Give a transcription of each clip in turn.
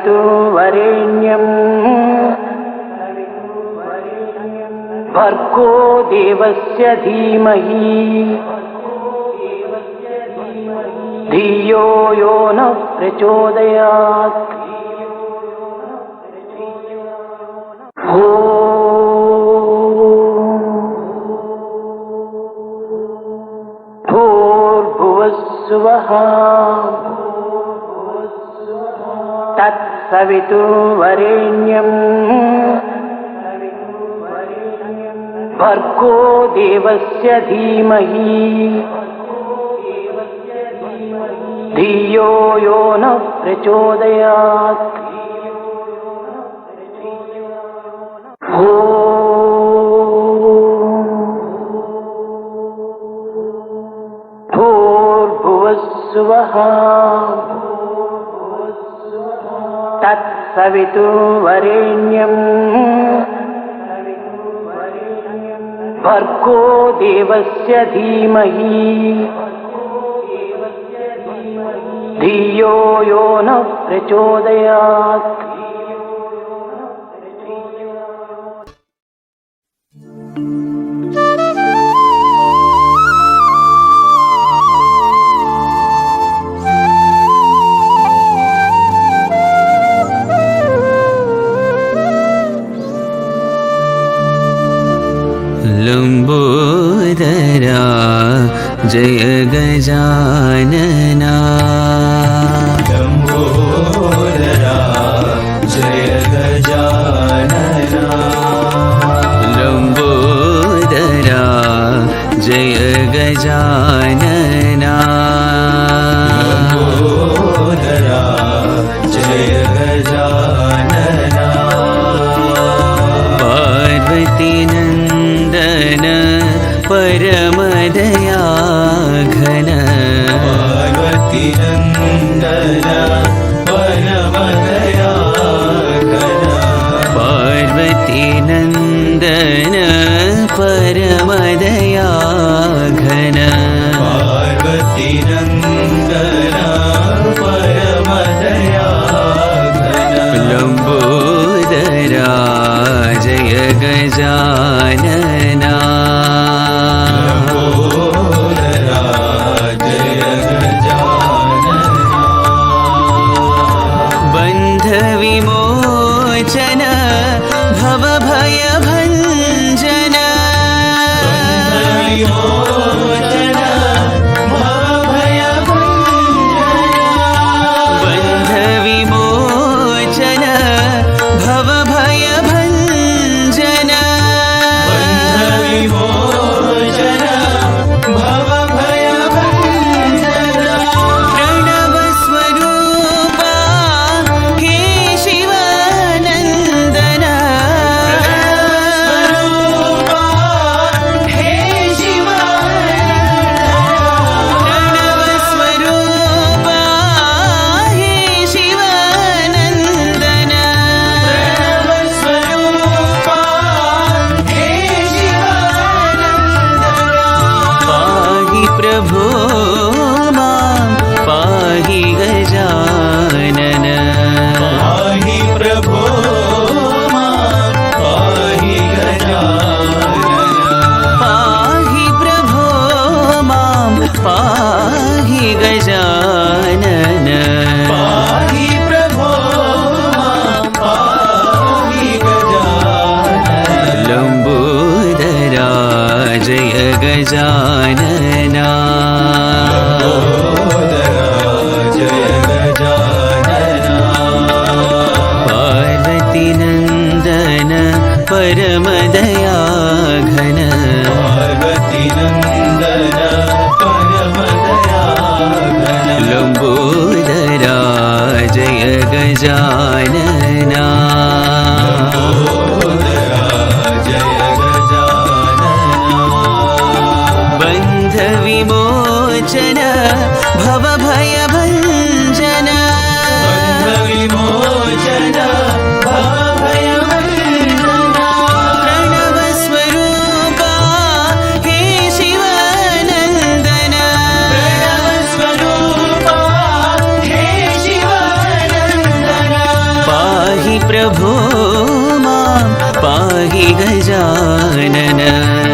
తత్సవితుర్వరేణ్యం భర్గో దేవస్య ధీమహి ధియో యో నః ప్రచోదయాత్. భూర్భువస్సువః తత్సవితుర్వరేణ్యం భర్గో దేవస్య ధీమహి ధియో యో నః ప్రచోదయాత్. భూర్భువస్సువః తత్సవితుర్వరేణ్యం భర్గో దేవస్య ధీమహి ధియో యో నః ప్రచోదయాత్. లంబోదరా జయ గజాననా. లంబోదరా జయ గజాననా. లంబోదరా జయ గజాననా. లంబోదరా జయ గజాననా. పార్వతీ పరమదయా ఘన. పార్వతీ నందన పరమదయా ఘన. పార్వతీ నందన పరమదయా ఘన. పార్వతీ నందన పరమదయా ఘన. లంబోదరా జయ గజాననా. విమోచన భవభయ భంజన. విమోచన భవభయ భంజన. బంధ విమోచన భవభయ భంజన. బంధ విమోచన భవభయ భంజన. ప్రణవ స్వరూప హే శివానందన. ప్రణవ స్వరూప హే శివానందన. పాహి ప్రభో మాం పాహి గజానన. పాహి ప్రభో మాం పాహి గజానన. పాహి ప్రభో మాం పాహి గజానన. పాహి ప్రభో మాం పాహి గజానన. లంబోదరా జయ గజాననా. జయ గజాననా. పార్వతీ నందన పరమదయా ఘన. పార్వతీ నందన పరమదయా ఘన. లంబోదరా జయ గజాననా. జయ గజాననా. బంధ విమోచన భవభయ భంజన. బంధ విమోచన భవభయ భంజన. ప్రణవ స్వరూప హే శివానందన. ప్రణవ స్వరూప प्रभो मां पाहि गजानन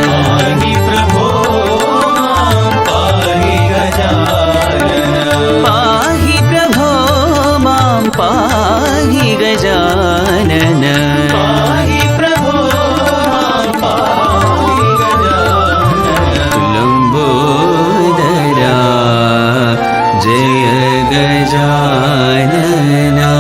पाहि प्रभो मां पाहि गजानन पाहि प्रभो मां पाहि गजानन पाहि प्रभो मां पाहि गजानन लंबोदरा जय गजानना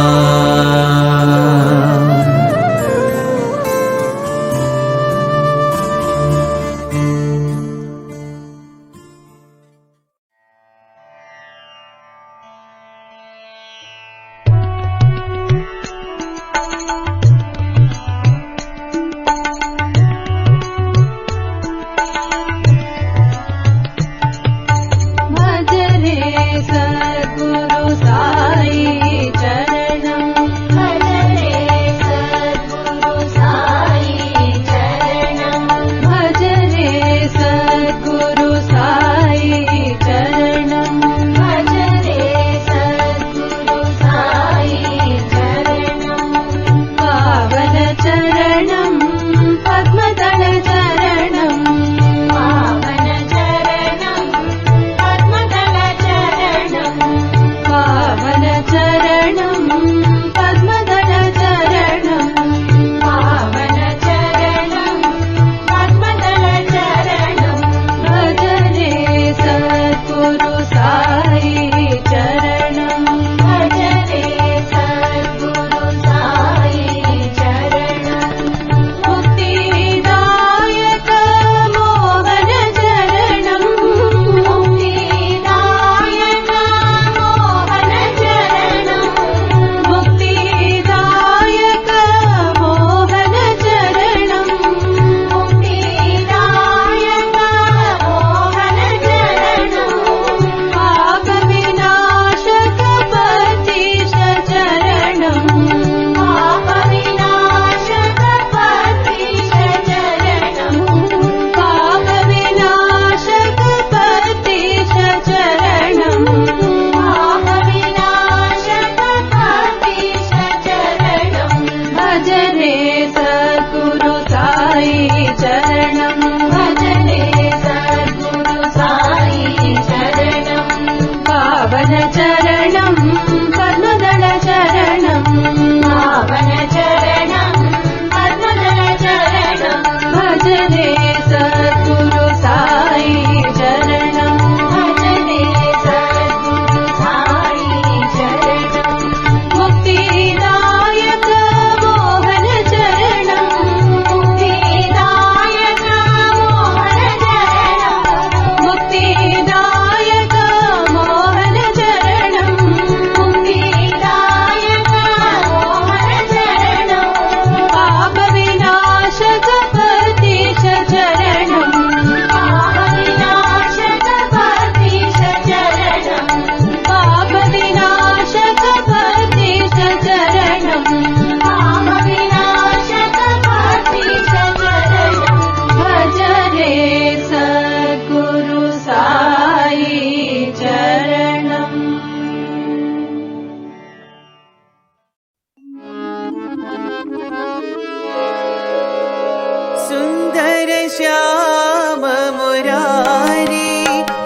श्याम मुरारी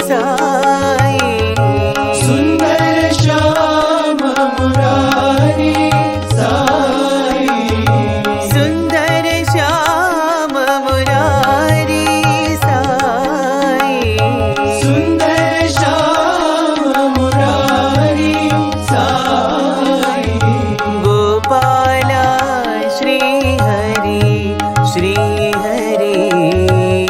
साई सुंदर श्याम मुरारी साई सुंदर श्याम मुरारी साई सुंदर श्याम मुरारी साई गोपाला श्री हरि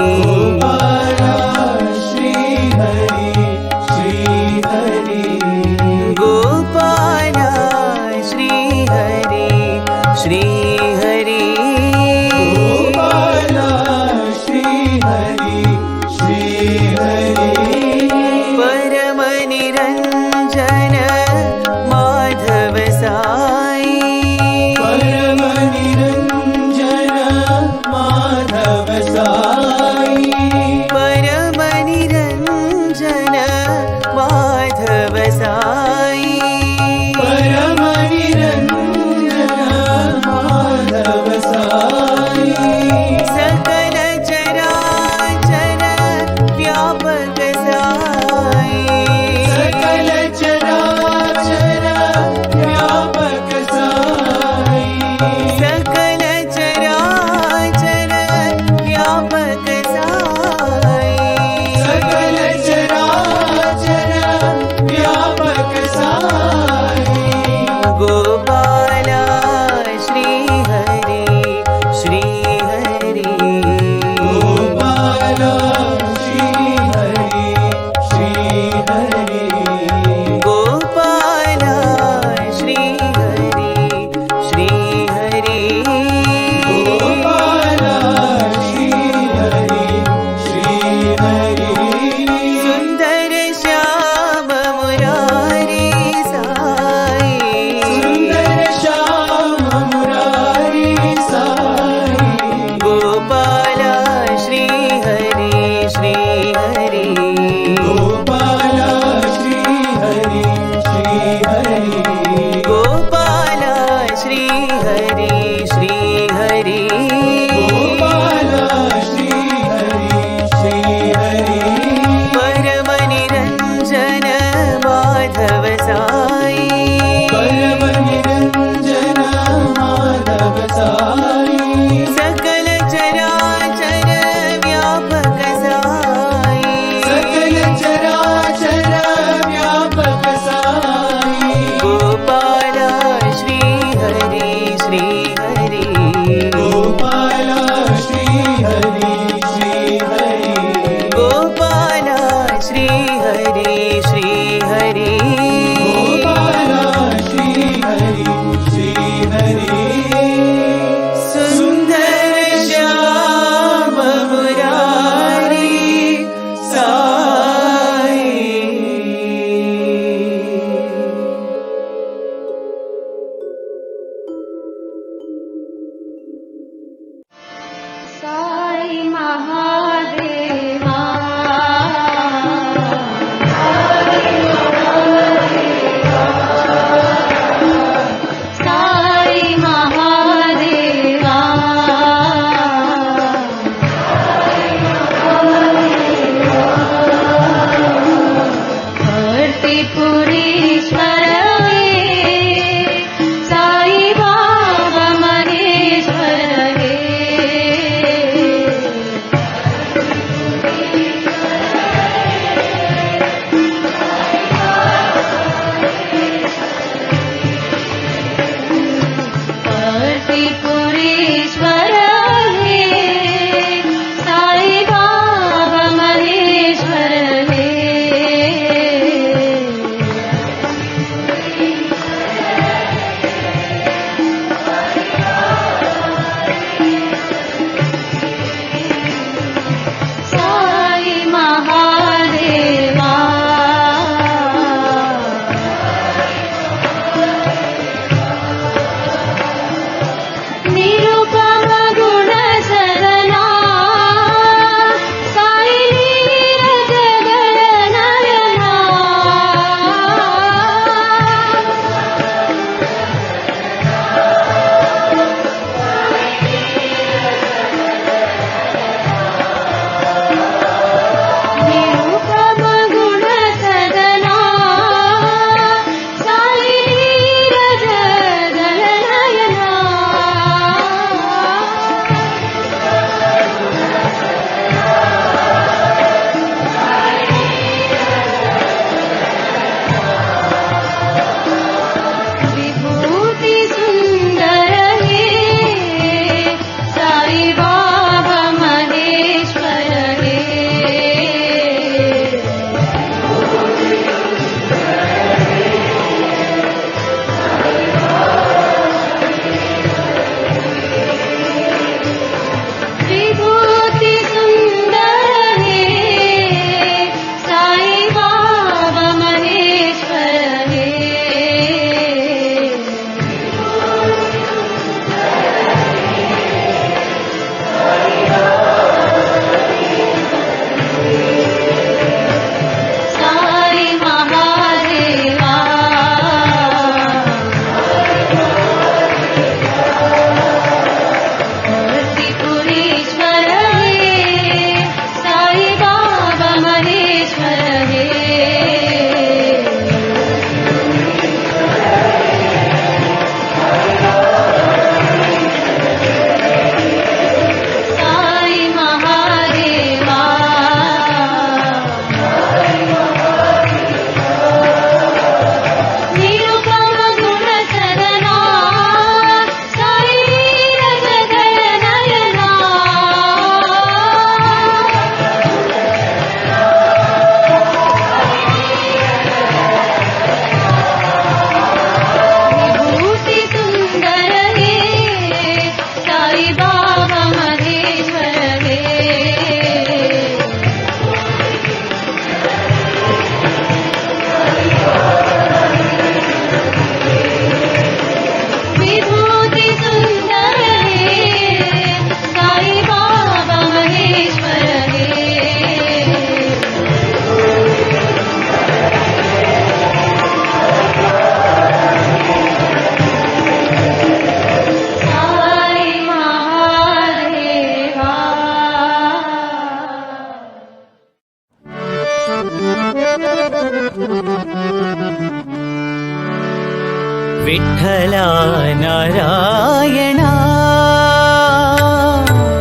नारायण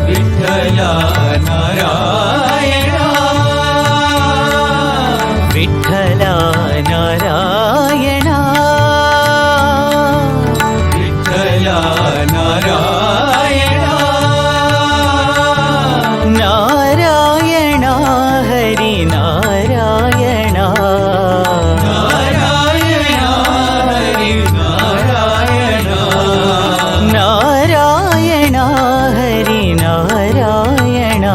विठ्ठल नारायण विठ्ठल नारायण विठ्ठल नारायण नारायण हरि नारायण नारायण हरि नारायण नारायण हरि नारायण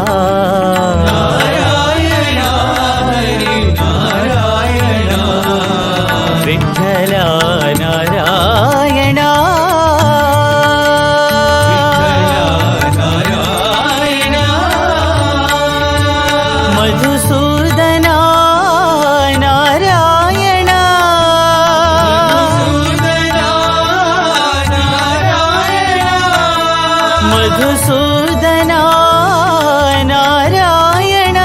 नारायण हरि नारायण विठ्ठल नारायण मधुसूदन नारायण मधुसूदन नारायण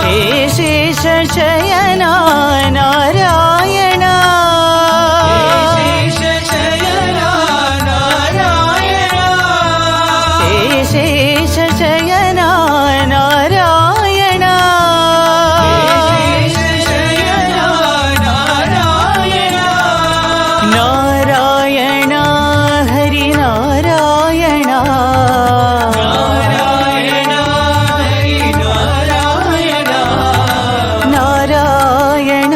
हे शेष शयन नारायण शेष शयन नारायण नारायण हरि नारायण नारायण हरि नारायण नारायण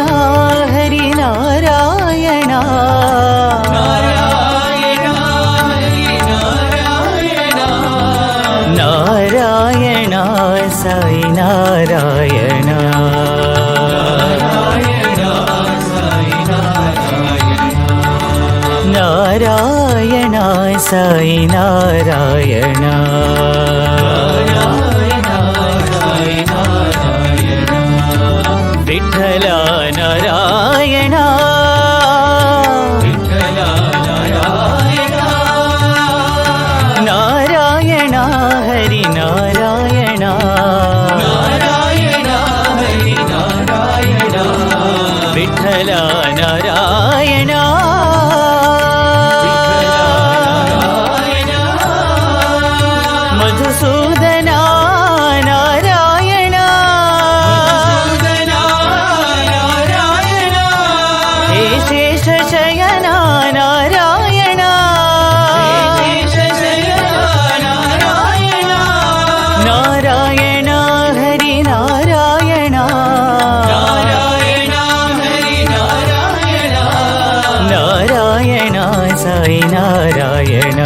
हरि नारायण नारायण हरि नारायण नारायण साई नारायण नारायण साई नारायण विठ्ठल नारायण नारायण हरि नारायण नारायण हरि नारायण विठ्ठल नारायण मधुसूदन नारायण हे शेष शयन नारायण नारायण हरि नारायण नारायण साई नारायण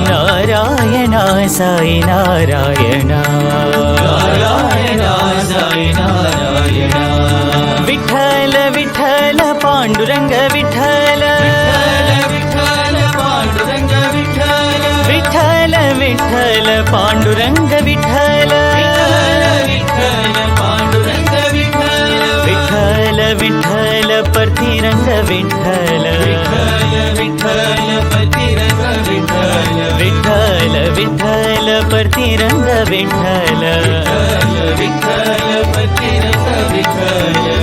नारायण साई नारायण विठ्ठल विठ्ठल पांडुरंग विठ्ठल विठ्ठल विठ्ठल पांडुरंग विठ्ठल विठ्ठल विठ्ठल परतिरंग विठ्ठल विठ्ठल विठ्ठल परतिरंग विठ्ठल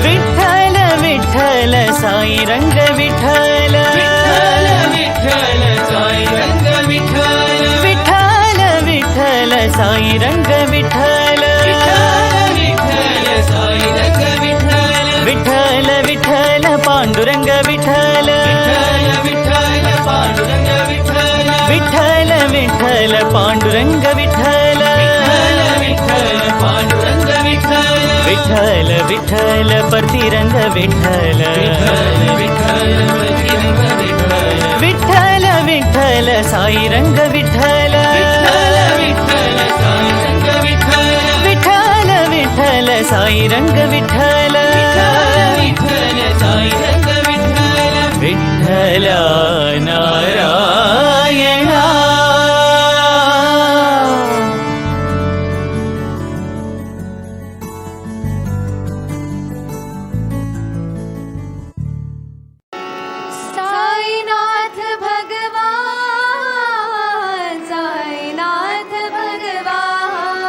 विठ्ठल विठ्ठल साई रंग विठ्ठल विठ्ठल विठ्ठल साई रंग विठ्ठल विठ्ठल विठ्ठल पांडुरंग विठ्ठल विठ्ठल विठ्ठल पांडुरंग विठ्ठल विठ्ठल विठ्ठल परतिरंग विठ्ठल विठ्ठल विठ्ठल साई रंग विठ्ठल विठ्ठल विठ्ठल साई रंग विठ्ठल विठ्ठल नारायण साईनाथ भगवान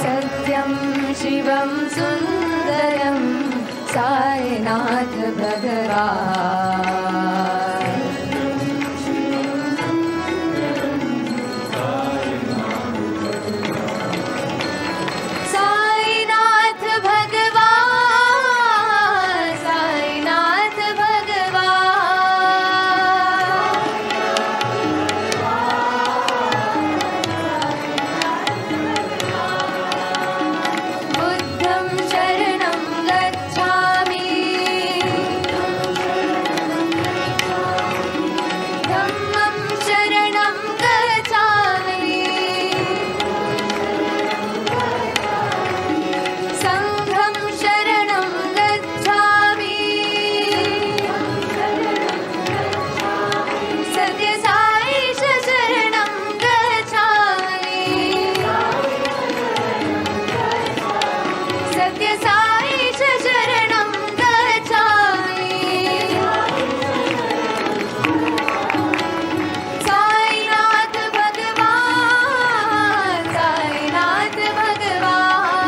सत्यं शिवं सुन्दरं साईनाथ भगवान्। साईनाथ भगवान्, साईनाथ भगवान्। बुद्धं शरणं गच्छामि, धम्मं शरणं गच्छामि, संघं शरणं गच्छामि, सत्य साई शरणं गच्छामि, सत्य साई शरणं गच्छामि। साईनाथ भगवान्, साईनाथ भगवान्।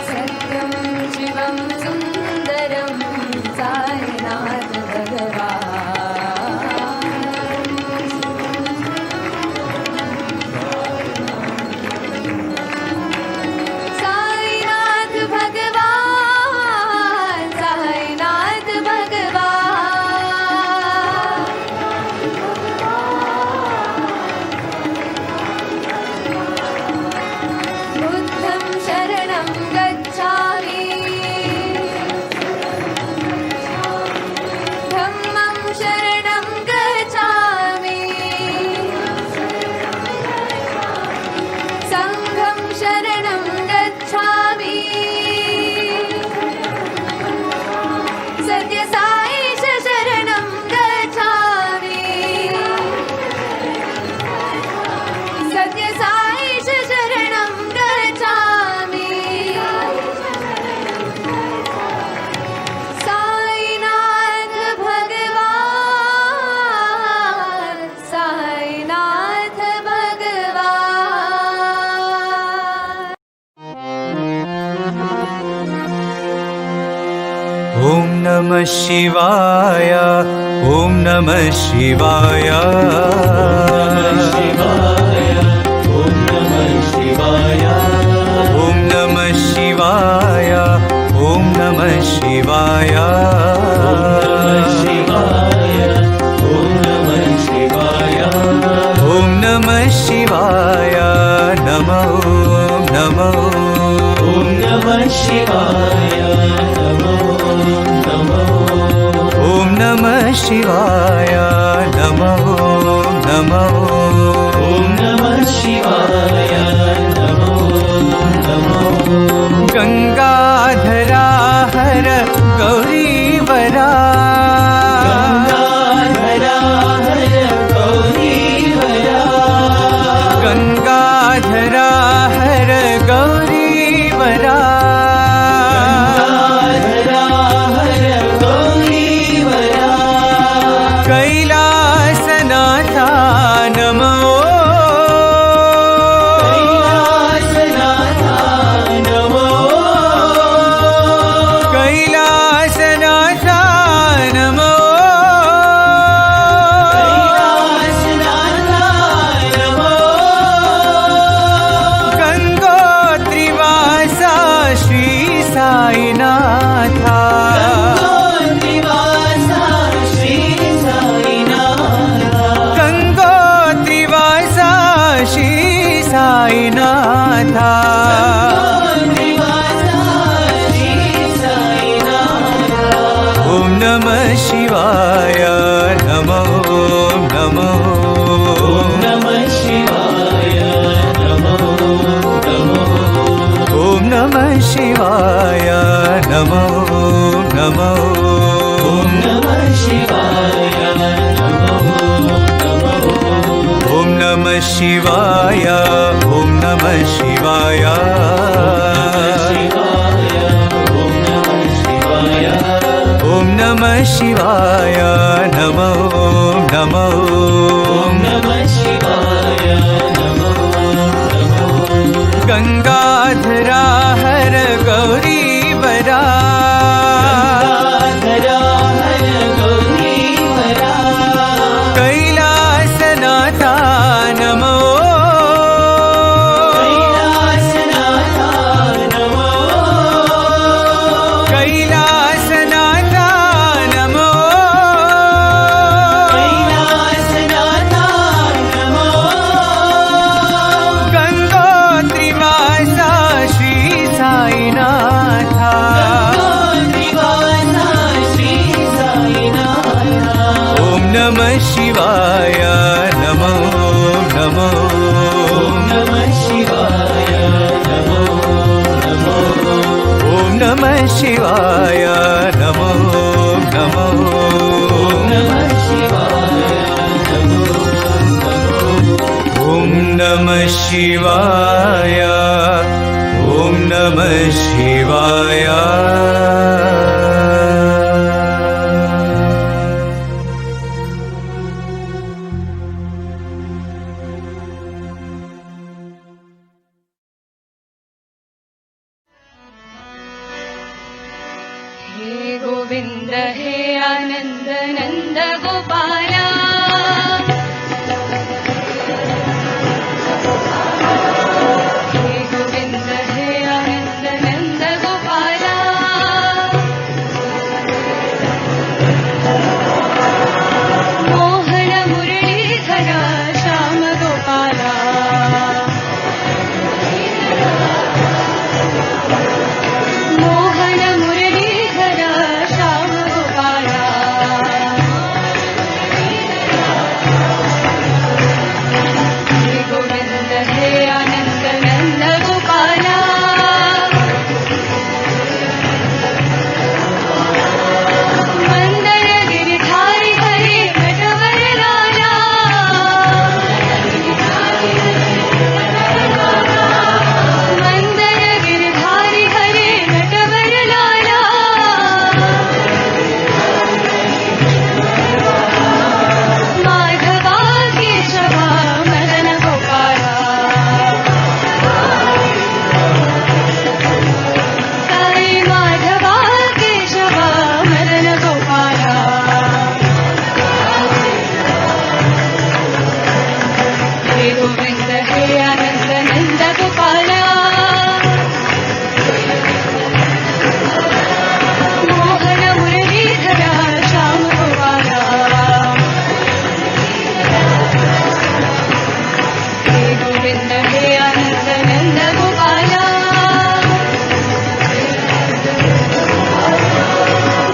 सत्यं शिवं सुन्दरं साईनाथ भगवान्। साईनाथ भगवान्, साईनाथ भगवान्। बुद्धं शरणं गच्छामि, धम्मं शरणं गच्छामि, संघं शरणं गच्छामि, सत्य साई शरणं गच्छामि, सत्य साई शरणं गच्छामि। साईनाथ भगवान्, साईनाथ भगवान्। ॐ नमः शिवाय, ॐ नमः शिवाय, ॐ नमः शिवाय, ॐ नमः शिवाय, ॐ नमः शिवाय, ॐ नमः शिवाय, ॐ नमः शिवाय, नमो नमो, ॐ नमः शिवाय, नमो नमो, ॐ नमः शिवाय, नमो नमो, ॐ नमः शिवाय, नमो नमो। गंगाधरा हर गौरीवरा, गंगाधरा हर गौरीवरा, गंगाधरा हर गौरीवरा, गंगाधरा हर गौरीवरा, कैलासनाथा नमो, कैलासनाथा नमो, कैलासनाथा नमो, कैलासनाथा नमो, गंगोत्रीवासा श्री साईनाथा, गंगोत्रीवासा श्री साईनाथा, गंगोत्रीवासा श्री साईनाथा, गंगोत्रीवासा श्री साईनाथा। ॐ नमः शिवाय, नमो नमो, ॐ नमः शिवाय, नमो नमो, ॐ नमः शिवाय, नमो नमो, ॐ नमः शिवाय, नमो नमो, ॐ नमः शिवाय। ಶಿವಾಯ ಓಂ ನಮಃ ಶಿವಾಯ ಓಂ ನಮಃ ಶಿವಾಯ ನಮೋ ನಮೋ ಗಂಗಾಧರಾ ಹರ ಗೌರಿ ವರಾ ಕೈಲಾಸನಾಥ ನಮೋ ಕೈಲಾಸನಾಥ ನಮೋ ಗಂಗೋತ್ರಿವಾಸ ಶ್ರೀ ಸಾಯಿನಾಥ ಓಂ ನಮಃ ಶಿವಾಯ ನಮೋ ನಮೋ ಓಂ ನಮಃ ಶಿವಾಯ ನಮೋ ಓಂ ನಮಃ ಶಿವಾಯ ನಮೋ ನಮೋ ಓಂ ನಮಃ ಶಿವಾಯ ಓಂ ನಮಃ ಶಿವಾಯ हे गोविन्द हे आनन्द नन्द गोपाल हे गोविन्द हे आनन्द नन्द गोपाल मोहन मुरलीधर श्याम गोपाल मोहन मुरलीधर श्याम गोपाल हे गोविन्द हे आनन्द नन्द गोपाल मंदर गिरिधारी हरे नटवर लाला मंदर गिरिधारी हरे नटवर लाला माधवा केशवा मदन गोपाला साई माधवा केशवा मदन गोपाला हे गोविन्द हे आनन्द नन्द गोपाला मोहन मुरलीधर श्याम गोपाला हे गोविन्द हे आनन्द नन्द गोपाला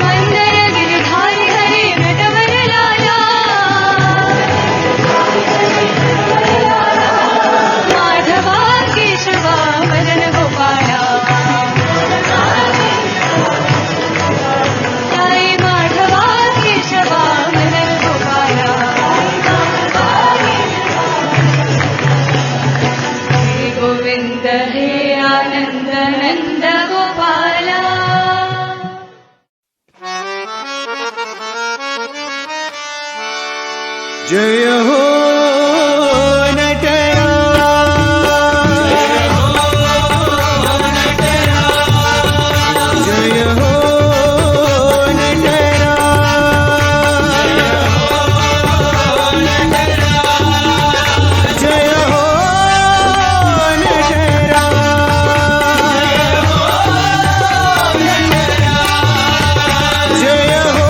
मंदर गिरिधारी हरे नटवर लाला माधवा केशवा मदन गोपाला साई माधवा केशवा मदन गोपाला हे गोविन्द हे आनन्द नन्द गोपाला जय हो जय हो जय हो जय हो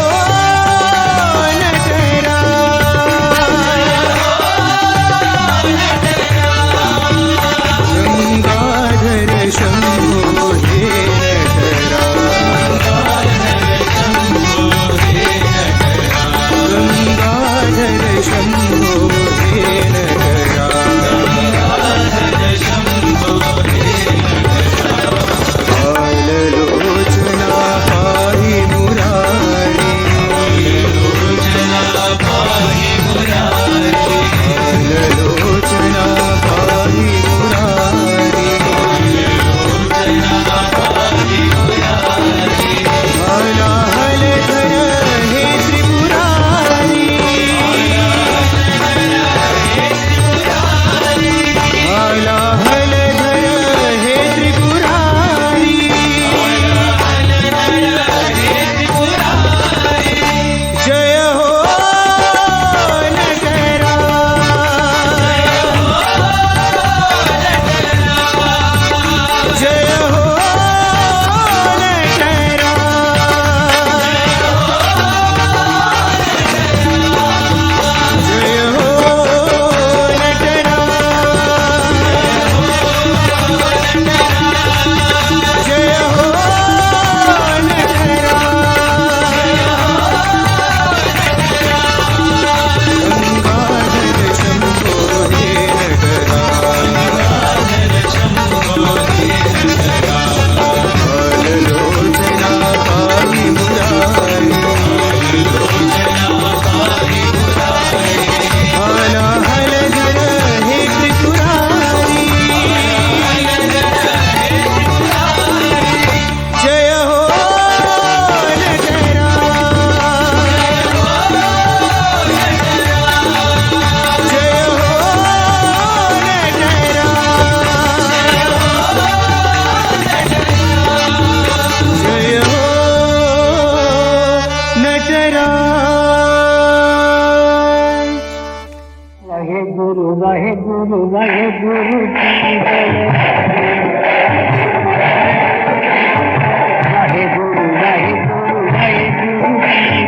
गुरु की बोलो, वाहे गुरु की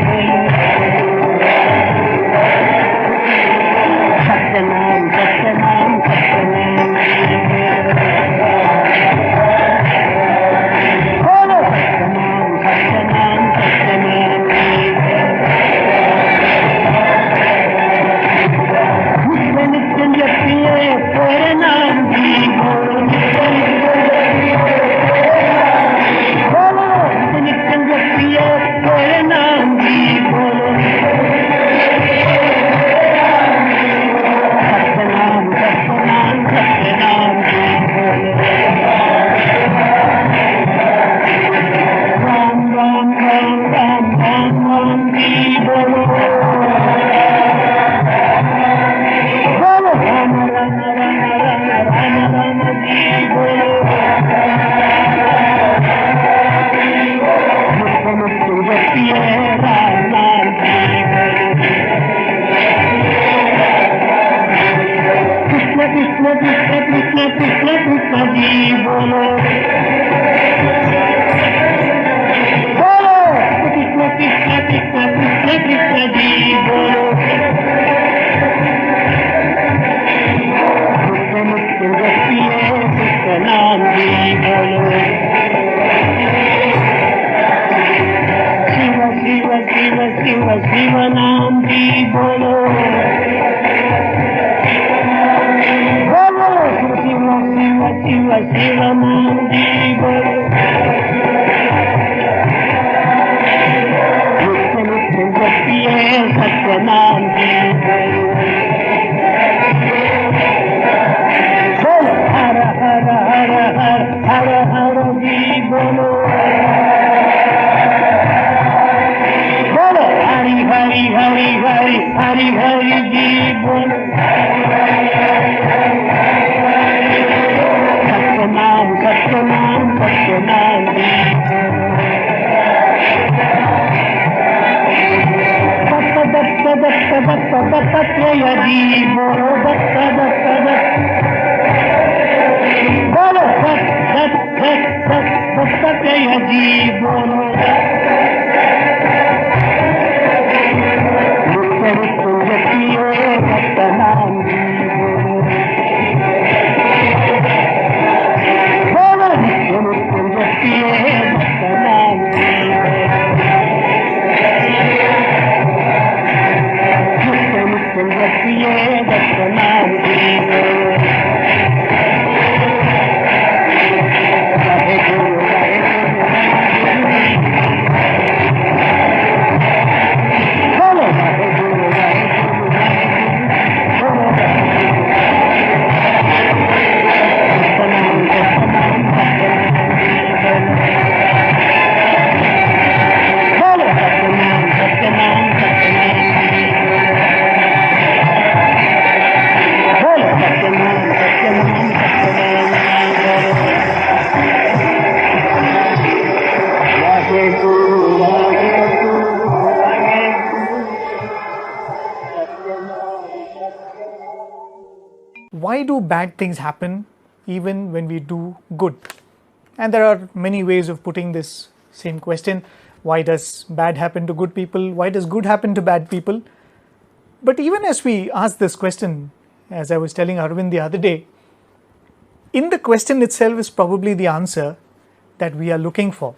बोलो, सत्यनाम सत्यनाम सत्यनाम बोलो, सत्यनाम सत्यनाम सत्यनाम नित्य जपिए तेरे नाम की बोलो, बोलो नित्य जपिए तेरे नाम की बोलो, सत्यनाम सत्यनाम सत्यनाम की बोलो, राम राम राम राम राम राम की बोलो, राम राम राम राम राम राम जी बोलो, मुख्य जपिए राम नाम की बोलो, कृष्ण कृष्ण कृष्ण कृष्ण कृष्ण कृष्ण जी बोलो, बोलो कृष्ण कृष्ण कृष्ण कृष्ण कृष्ण जी बोलो, मुख्य जपिए कृष्ण नाम जी बोलो, शिव शिव शिव शिव शिव नाम जी बोलो, बोलो शिव शिव शिव शिव नाम जी बोलो, मुख्य जपिए सत्य नाम जी बोलो, बोलो हर हर हर हर हर हर जी बोलो, बोलो हरि हरि हरि हरि हरि हरि जी बोलो, सत्यनाम सत्यनाम सत्यनाम जी बोलो, दत्त दत्त दत्त दत्त दत्तात्रेय जी बोलो, दत्त दत्त दत्त बोलो, दत्त दत्त दत्त दत्तात्रेय जी बोलो, सत्यनाम जी बोलो, बोलो नित्य जपिए सत्यनाम जी बोलो, नित्य जपिए सत्यनाम जी बोलो, वाहे गुरु बोलो, Wahe Guru Why do bad things happen even when we do good? And there are many ways of putting this same question. Why does bad happen to good people? Why does good happen to bad people? But even as we ask this question, as I was telling Arvind the other day, in the question itself is probably the answer that we are looking for.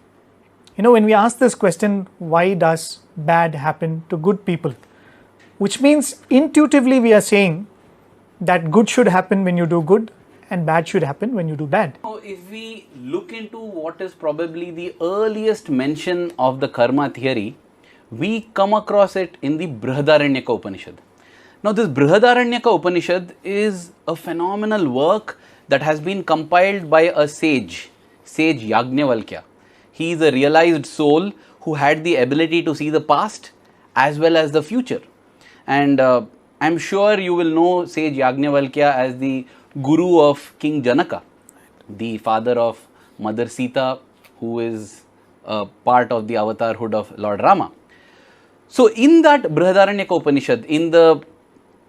When we ask this question, why does bad happen to good people? Which means intuitively we are saying that good should happen when you do good and bad should happen when you do bad. Now, if we look into what is probably the earliest mention of the karma theory, we come across it in the Brihadaranyaka Upanishad. Now, this Brihadaranyaka Upanishad is a phenomenal work that has been compiled by a sage Yajnavalkya. He is a realized soul who had the ability to see the past as well as the future. And I'm sure you will know sage Yajnavalkya as the guru of King Janaka, the father of Mother Sita, who is a part of the avatarhood of Lord Rama. So in that Brihadaranyaka Upanishad, in the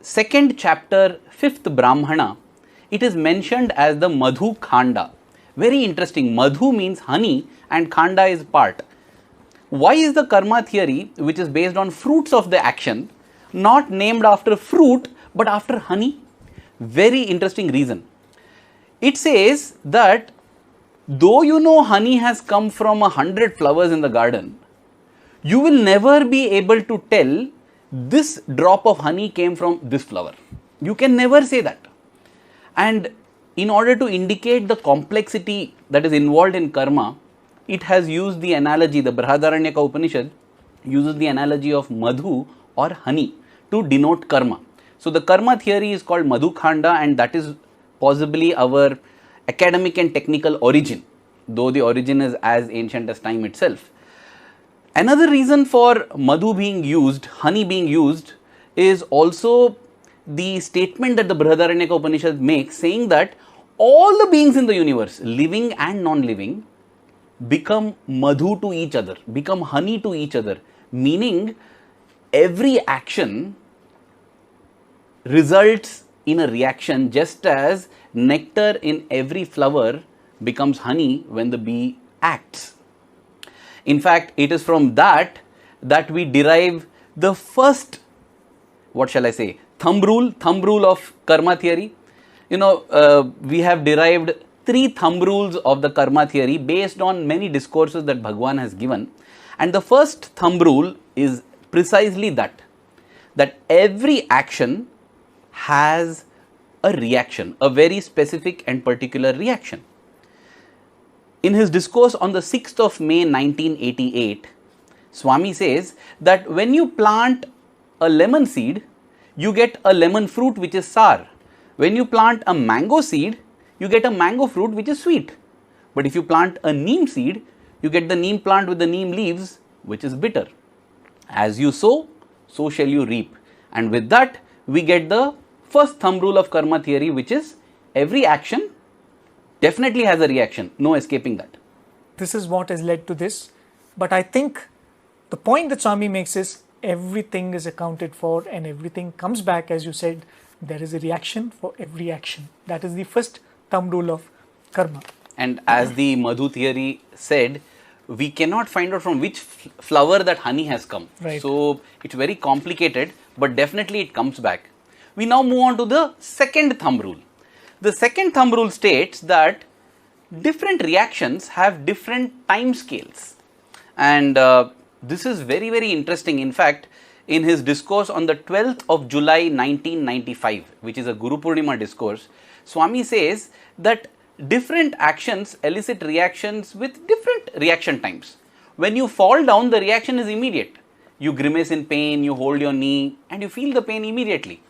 second chapter, 5th Brahmana, it is mentioned as the Madhu Khanda. Very interesting. Madhu means honey and Khanda is part. Why is the karma theory, which is based on fruits of the action, not named after fruit but after honey? Very interesting reason. It says that though you know honey has come from 100 flowers in the garden, you will never be able to tell this drop of honey came from this flower. You can never say that. And in order to indicate the complexity that is involved in karma, it has used the analogy, the Brihadaranyaka Upanishad uses the analogy of madhu or honey to denote karma. So the karma theory is called Madhu Khanda, and that is possibly our academic and technical origin, though the origin is as ancient as time itself. Another reason for madhu being used, honey being used, is also the statement that the Brihadaranyaka Upanishad makes, saying that all the beings in the universe, living and non-living, become madhu to each other, become honey to each other, meaning every action results in a reaction, just as nectar in every flower becomes honey when the bee acts. In fact, it is from that we derive the first, what shall I say, thumb rule of karma theory. We have derived 3 thumb rules of the karma theory based on many discourses that Bhagwan has given. And the first thumb rule is precisely that every action has a reaction, a very specific and particular reaction. In his discourse on the 6th of May 1988, Swami says that when you plant a lemon seed, you get a lemon fruit which is sour. When you plant a mango seed, you get a mango fruit which is sweet. But if you plant a neem seed, you get the neem plant with the neem leaves which is bitter. As you sow, so shall you reap. And with that, we get the first thumb rule of karma theory, which is every action definitely has a reaction, no escaping that. This is what has led to this. But I think the point that Swami makes is everything is accounted for and everything comes back, as you said, there is a reaction for every action. That is the first thumb rule of karma. And as the Madhu theory said, we cannot find out from which flower that honey has come. Right. So it's very complicated, but definitely it comes back. We now move on to the second thumb rule. The second thumb rule states that different reactions have different time scales. And this is very, very interesting. In fact, in his discourse on the 12th of July 1995, which is a Guru Purnima discourse, Swami says that different actions elicit reactions with different reaction times. When you fall down, the reaction is immediate. You grimace in pain, you hold your knee, and you feel the pain immediately.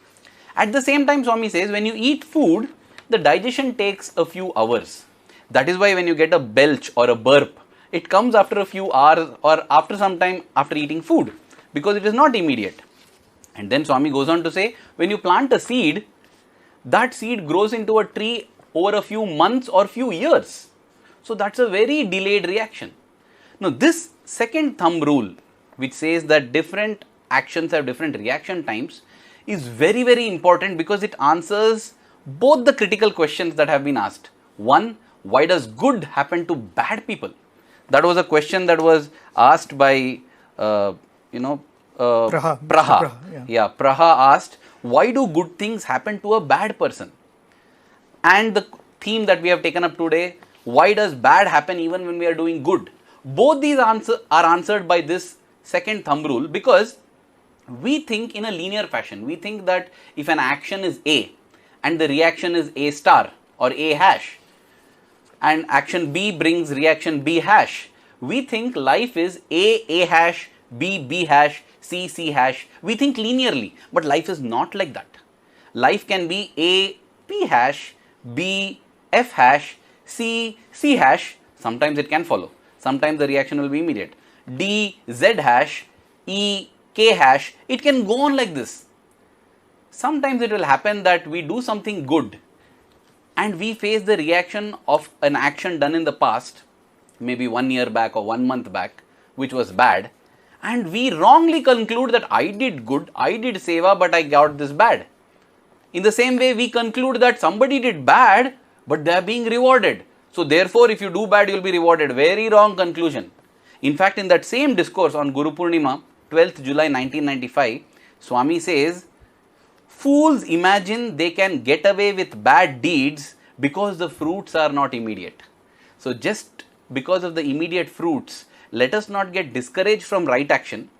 At the same time, Swami says, when you eat food, the digestion takes a few hours. That is why when you get a belch or a burp, it comes after a few hours or after some time after eating food, because it is not immediate. And then Swami goes on to say, when you plant a seed, that seed grows into a tree over a few months or few years. So that's a very delayed reaction. Now this second thumb rule, which says that different actions have different reaction times, is very, very important because it answers both the critical questions that have been asked. One, why does good happen to bad people? That was a question that was asked by, Praha. Yeah, Praha asked, why do good things happen to a bad person? And the theme that we have taken up today, why does bad happen even when we are doing good? Both these are answered by this second thumb rule, because we think in a linear fashion. We think that if an action is A and the reaction is A star or A hash, and action B brings reaction B hash, we think life is A hash, B hash, C hash. We think linearly, but life is not like that. Life can be A P hash, B F hash, C hash. Sometimes it can follow. Sometimes the reaction will be immediate. D Z hash, E K hash. It can go on like this. Sometimes it will happen that we do something good and we face the reaction of an action done in the past, maybe 1 year back or 1 month back, which was bad, and we wrongly conclude that I did good, I did seva, but I got this bad. In the same way, we conclude that somebody did bad, but they are being rewarded. So therefore, if you do bad, you will be rewarded. Very wrong conclusion. In fact, in that same discourse on Guru Purnima, 12th July 1995, Swami says, fools imagine they can get away with bad deeds because the fruits are not immediate. So just because of the immediate fruits, let us not get discouraged from right action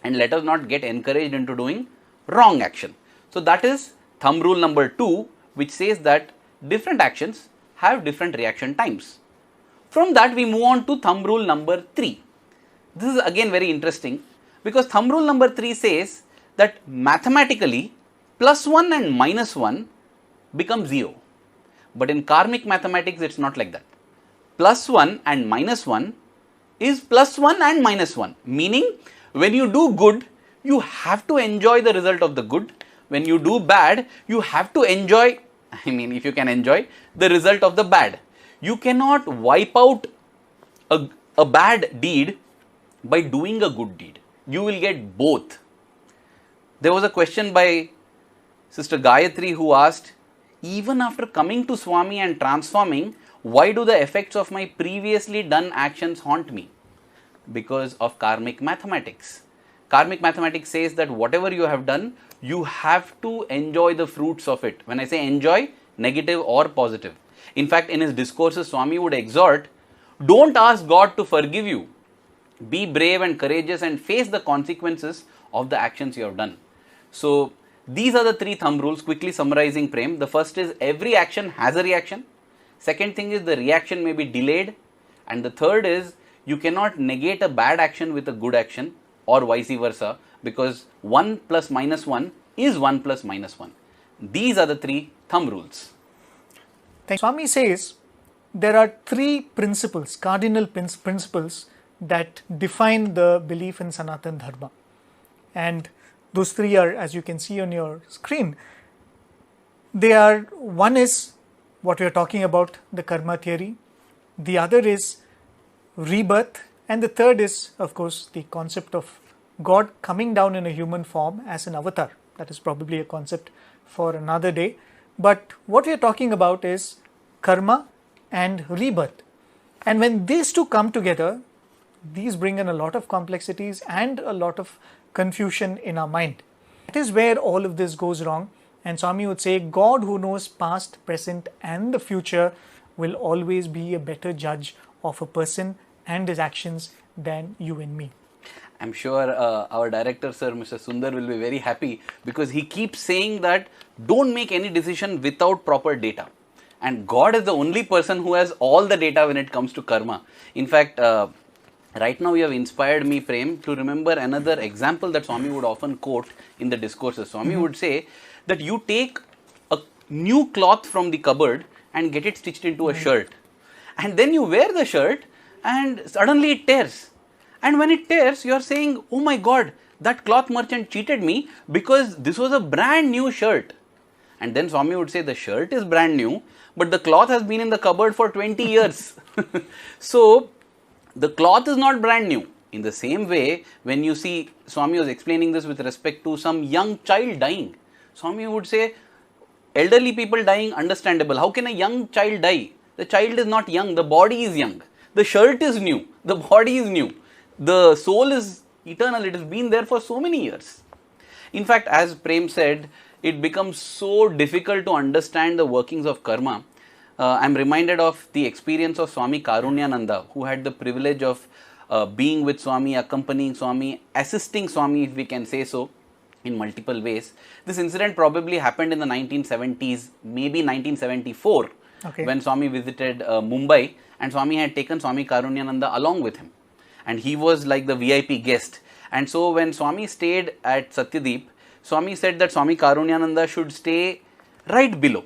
and let us not get encouraged into doing wrong action. So that is thumb rule number 2, which says that different actions have different reaction times. From that we move on to thumb rule number 3. This is again very interesting because thumb rule number 3 says that mathematically +1 and -1 become 0. But in karmic mathematics it's not like that. +1 and -1 is +1 and -1, meaning when you do good, you have to enjoy the result of the good. When you do bad, you have to enjoy, if you can enjoy, the result of the bad. You cannot wipe out a bad deed by doing a good deed. You will get both. There was a question by Sister Gayatri who asked, even after coming to Swami and transforming, why do the effects of my previously done actions haunt me? Because of karmic mathematics. Karmic mathematics says that whatever you have done, you have to enjoy the fruits of it. When I say enjoy, negative or positive. In fact, in his discourses, Swami would exhort, don't ask God to forgive you. Be brave and courageous and face the consequences of the actions you have done. So, these are the 3 thumb rules, quickly summarizing Prem. The first is every action has a reaction. Second thing is the reaction may be delayed. And the third is you cannot negate a bad action with a good action or vice versa, because 1 plus -1 is 1 plus -1. These are the 3 thumb rules. Swami says there are 3 principles, cardinal principles that define the belief in Sanatan Dharma. And those 3 are, as you can see on your screen, one is what we are talking about, the karma theory. The other is rebirth. And the third is, of course, the concept of God coming down in a human form as an avatar. That is probably a concept for another day. But what we are talking about is karma and rebirth. And when these two come together, these bring in a lot of complexities and a lot of confusion in our mind. That is where all of this goes wrong. And Swami would say, God who knows past, present and the future will always be a better judge of a person and his actions than you and me. I'm sure our director, sir, Mr. Sundar, will be very happy because he keeps saying that don't make any decision without proper data. And God is the only person who has all the data when it comes to karma. In fact, right now you have inspired me, Prem, to remember another example that Swami would often quote in the discourses. Swami would say that you take a new cloth from the cupboard and get it stitched into a shirt. And then you wear the shirt and suddenly it tears. And when it tears, you are saying, oh my God, that cloth merchant cheated me because this was a brand new shirt. And then Swami would say the shirt is brand new, but the cloth has been in the cupboard for 20 years. So, the cloth is not brand new. In the same way, when you see, Swami was explaining this with respect to some young child dying. Swami would say, elderly people dying, understandable. How can a young child die? The child is not young, the body is young. The shirt is new, the body is new. The soul is eternal, it has been there for so many years. In fact, as Prem said, it becomes so difficult to understand the workings of karma. I am reminded of the experience of Swami Karunyananda, who had the privilege of being with Swami, accompanying Swami, assisting Swami, if we can say so, in multiple ways. This incident probably happened in the 1970s, maybe 1974, when Swami visited Mumbai, and Swami had taken Swami Karunyananda along with him. And he was like the VIP guest. And so when Swami stayed at Sathya, Swami said that Swami Karunyananda should stay right below.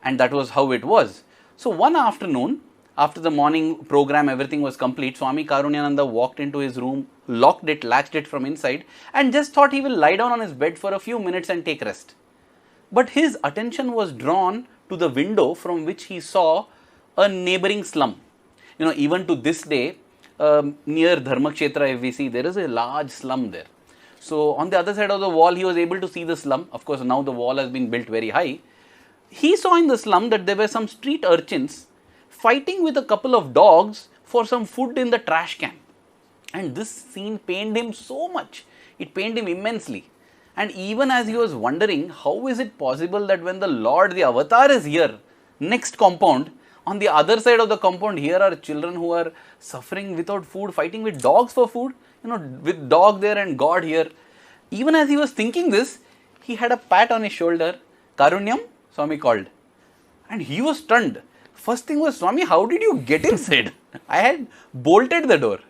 And that was how it was. So one afternoon, after the morning program, everything was complete, Swami Karunyananda walked into his room, locked it, latched it from inside, and just thought he will lie down on his bed for a few minutes and take rest. But his attention was drawn to the window from which he saw a neighboring slum. Even to this day, near Dharmakshetra, if we see, there is a large slum there. So on the other side of the wall, he was able to see the slum. Of course, now the wall has been built very high. He saw in the slum that there were some street urchins fighting with a couple of dogs for some food in the trash can. And this scene pained him so much. It pained him immensely. And even as he was wondering, how is it possible that when the Lord, the Avatar, is here, next compound, on the other side of the compound, here are children who are suffering without food, fighting with dogs for food, with dog there and God here. Even as he was thinking this, he had a pat on his shoulder. Karunyam, Swami called. And he was stunned. First thing was, Swami, how did you get inside? I had bolted the door.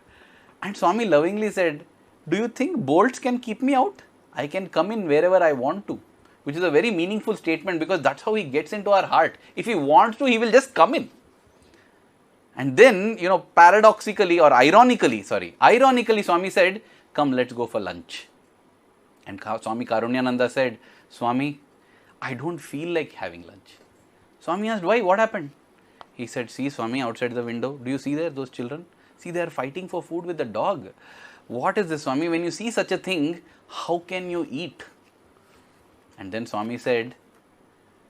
And Swami lovingly said, do you think bolts can keep me out? I can come in wherever I want to. Which is a very meaningful statement, because that's how he gets into our heart. If he wants to, he will just come in. And then, paradoxically or ironically, Swami said, come, let's go for lunch. And Swami Karunyananda said, Swami, I don't feel like having lunch. Swami asked, why? What happened? He said, see, Swami, outside the window, do you see there those children? See, they are fighting for food with the dog. What is this, Swami? When you see such a thing, how can you eat? And then Swami said,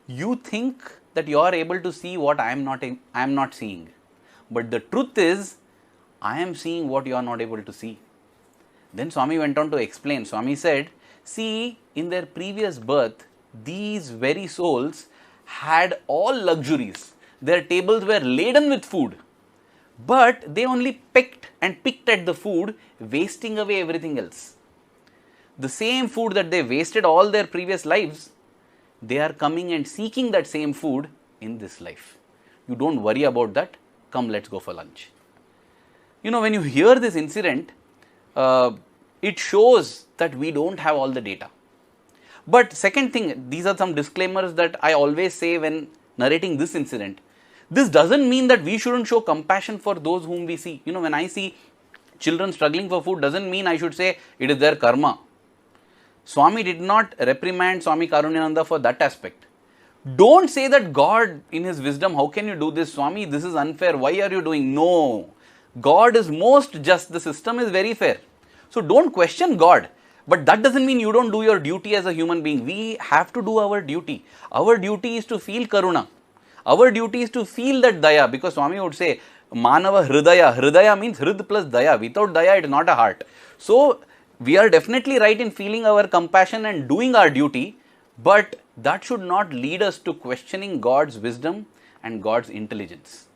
you think that you are able to see what I am not seeing. But the truth is, I am seeing what you are not able to see. Then Swami went on to explain. Swami said, see, in their previous birth, these very souls had all luxuries. Their tables were laden with food. But they only picked at the food, wasting away everything else. The same food that they wasted all their previous lives, they are coming and seeking that same food in this life. You don't worry about that. Come, let's go for lunch. When you hear this incident, it shows that we don't have all the data. But second thing, these are some disclaimers that I always say when narrating this incident. This doesn't mean that we shouldn't show compassion for those whom we see. When I see children struggling for food, doesn't mean I should say it is their karma. Swami did not reprimand Swami Karunyananda for that aspect. Don't say that God, in His wisdom, how can you do this, Swami? This is unfair. Why are you doing? No. God is most just. The system is very fair. So don't question God. But that doesn't mean you don't do your duty as a human being. We have to do our duty. Our duty is to feel karuna. Our duty is to feel that daya, because Swami would say, Manava Hridaya. Hridaya means Hrid plus daya. Without daya, it is not a heart. So, we are definitely right in feeling our compassion and doing our duty, but that should not lead us to questioning God's wisdom and God's intelligence.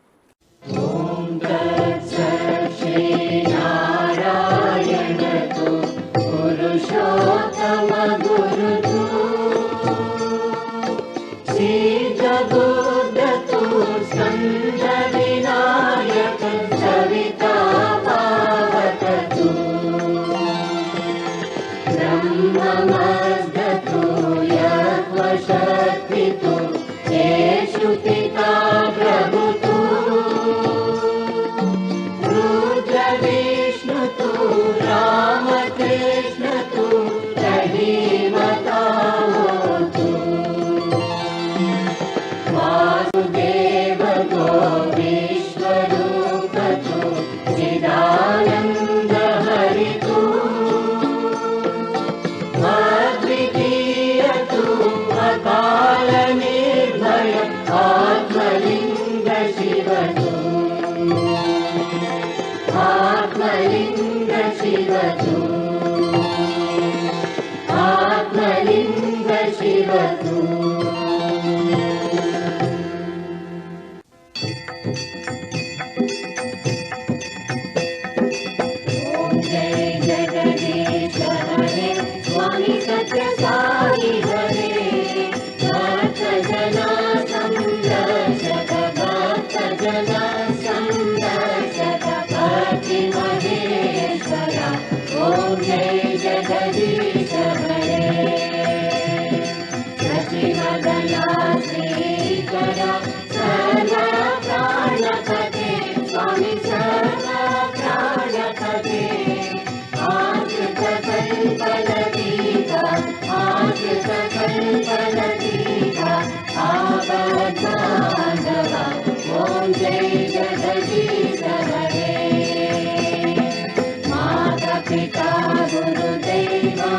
Swami Sathya Sai Hare, Bhakta Jana Samdashaka, Bhakta Jana Samdashaka, Bhakti Maheshwara, Om Jai Jagadish Hare, Sachimadana Srikara, Sarva Prana Pate, Swami Sarva Prana Pate, Om Jai Jagadish Hare, Mata Pita Guru Deva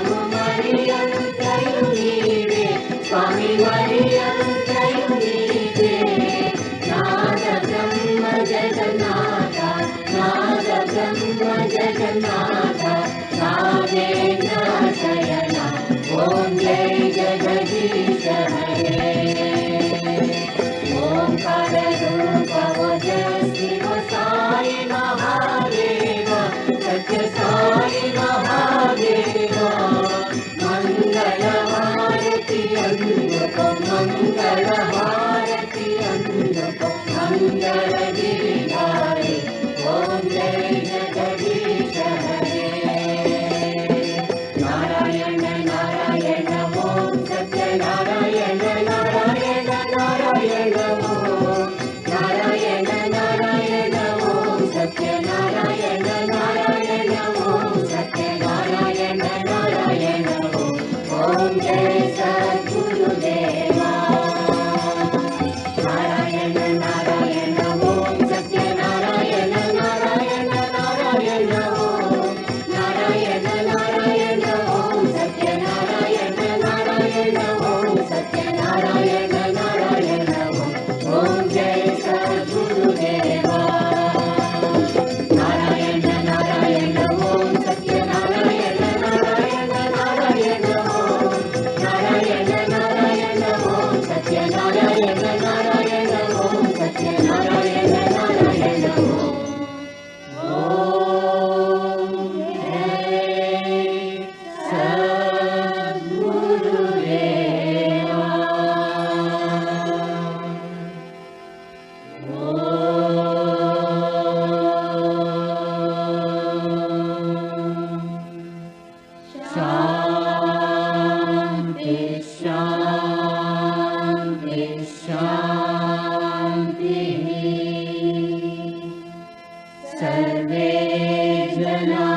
सर्वे जना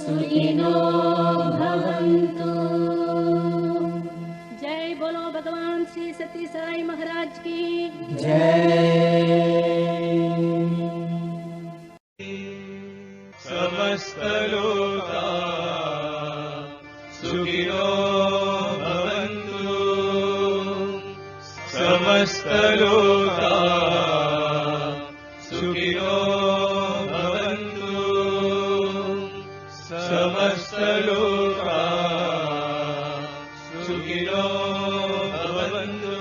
सुखिनो भवन्तु। जय बोलो भगवान श्री सती साई महाराज की। समस्त लोका सुखिनो भवन्तु। समस्त लोका सुखिनो भवन्तु। समस्त लोका सुखिनो भवन्तु।